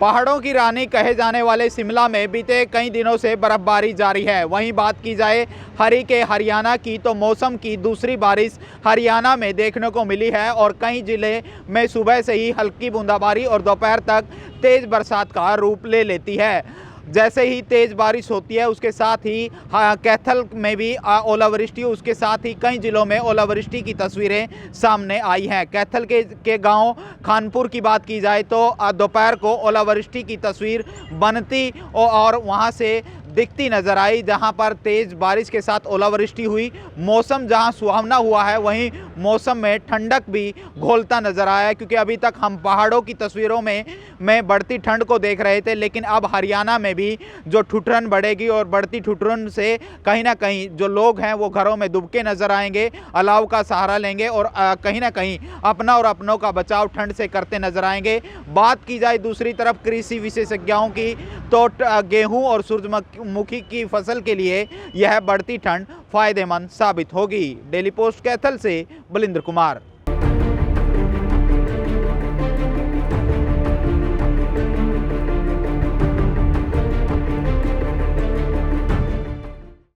पहाड़ों की रानी कहे जाने वाले शिमला में बीते कई दिनों से बर्फबारी जारी है। वहीं बात की जाए हरियाणा की तो मौसम की दूसरी बारिश हरियाणा में देखने को मिली है और कई जिले में सुबह से ही हल्की बूंदाबांदी और दोपहर तक तेज बरसात का रूप ले लेती है। जैसे ही तेज़ बारिश होती है उसके साथ ही कैथल में भी ओलावृष्टि, उसके साथ ही कई जिलों में ओलावृष्टि की तस्वीरें सामने आई हैं। कैथल के गांव खानपुर की बात की जाए तो दोपहर को ओलावृष्टि की तस्वीर बनती और वहां से दिखती नज़र आई, जहां पर तेज़ बारिश के साथ ओलावृष्टि हुई। मौसम जहां सुहावना हुआ है वहीं मौसम में ठंडक भी घोलता नज़र आया है, क्योंकि अभी तक हम पहाड़ों की तस्वीरों में बढ़ती ठंड को देख रहे थे, लेकिन अब हरियाणा में भी जो ठुठुरन बढ़ेगी और बढ़ती ठुठुरन से कहीं ना कहीं जो लोग हैं वो घरों में दुबके नज़र आएंगे, अलाव का सहारा लेंगे और कहीं ना कहीं अपना और अपनों का बचाव ठंड से करते नजर आएंगे। बात की जाए दूसरी तरफ कृषि विशेषज्ञों की तो गेहूं और सूरजमुखी की फसल के लिए यह बढ़ती ठंड फायदेमंद साबित होगी। डेली पोस्ट कैथल से बलिंद्र कुमार।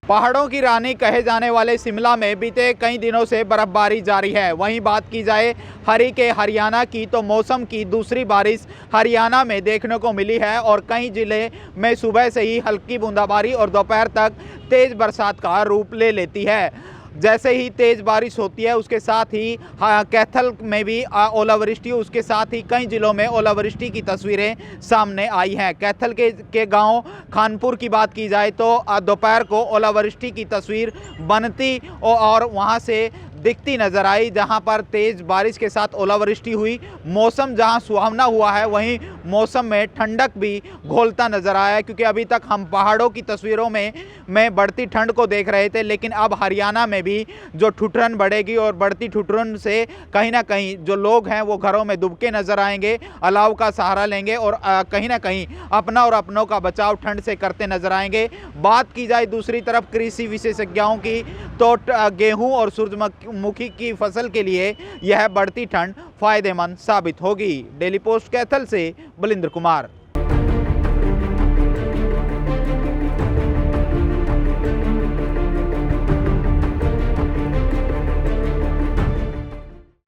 पहाड़ों की रानी कहे जाने वाले शिमला में बीते कई दिनों से बर्फबारी जारी है। वहीं बात की जाए हरियाणा की तो मौसम की दूसरी बारिश हरियाणा में देखने को मिली है और कई जिले में सुबह से ही हल्की बूंदाबांदी और दोपहर तक तेज बरसात का रूप ले लेती है। जैसे ही तेज़ बारिश होती है उसके साथ ही कैथल में भी ओलावृष्टि, उसके साथ ही कई जिलों में ओलावृष्टि की तस्वीरें सामने आई हैं। कैथल के गांव खानपुर की बात की जाए तो दोपहर को ओलावृष्टि की तस्वीर बनती और वहां से दिखती नज़र आई, जहां पर तेज़ बारिश के साथ ओलावृष्टि हुई। मौसम जहां सुहावना हुआ है वहीं मौसम में ठंडक भी घोलता नज़र आया है, क्योंकि अभी तक हम पहाड़ों की तस्वीरों में बढ़ती ठंड को देख रहे थे, लेकिन अब हरियाणा में भी जो ठुठुरन बढ़ेगी और बढ़ती ठुठुरन से कहीं ना कहीं जो लोग हैं वो घरों में दुबके नज़र आएंगे, अलाव का सहारा लेंगे और कहीं ना कहीं अपना और अपनों का बचाव ठंड से करते नजर आएंगे। बात की जाए दूसरी तरफ कृषि विशेषज्ञों की तो गेहूं और सूरजमुखी की फसल के लिए यह बढ़ती ठंड फायदेमंद साबित होगी। डेली पोस्ट कैथल से बलिंद्र कुमार।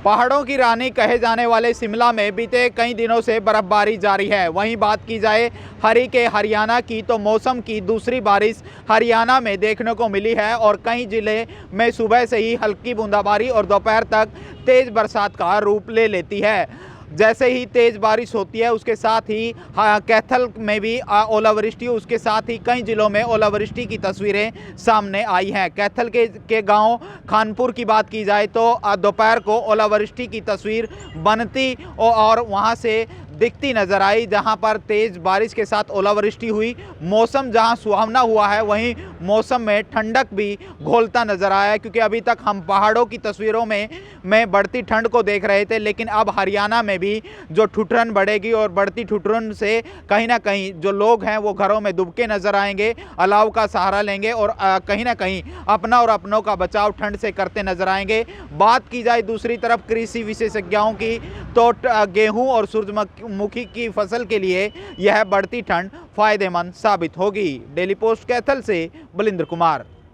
पहाड़ों की रानी कहे जाने वाले शिमला में बीते कई दिनों से बर्फबारी जारी है। वहीं बात की जाए हरियाणा की तो मौसम की दूसरी बारिश हरियाणा में देखने को मिली है और कई जिले में सुबह से ही हल्की बूंदाबांदी और दोपहर तक तेज बरसात का रूप ले लेती है। जैसे ही तेज़ बारिश होती है उसके साथ ही कैथल में भी ओलावृष्टि, उसके साथ ही कई जिलों में ओलावृष्टि की तस्वीरें सामने आई हैं। कैथल के गांव खानपुर की बात की जाए तो दोपहर को ओलावृष्टि की तस्वीर बनती और वहां से दिखती नज़र आई, जहां पर तेज़ बारिश के साथ ओलावृष्टि हुई। मौसम जहां सुहावना हुआ है वहीं मौसम में ठंडक भी घोलता नज़र आया है, क्योंकि अभी तक हम पहाड़ों की तस्वीरों में बढ़ती ठंड को देख रहे थे, लेकिन अब हरियाणा में भी जो ठुठुरन बढ़ेगी और बढ़ती ठुठुरन से कहीं ना कहीं जो लोग हैं वो घरों में दुबके नज़र आएंगे, अलाव का सहारा लेंगे और कहीं ना कहीं अपना और अपनों का बचाव ठंड से करते नजर आएंगे। बात की जाए दूसरी तरफ कृषि विशेषज्ञों की तो गेहूं और सूरजमुखी की फसल के लिए यह बढ़ती ठंड फायदेमंद साबित होगी। डेली पोस्ट कैथल से बलिंद्र कुमार।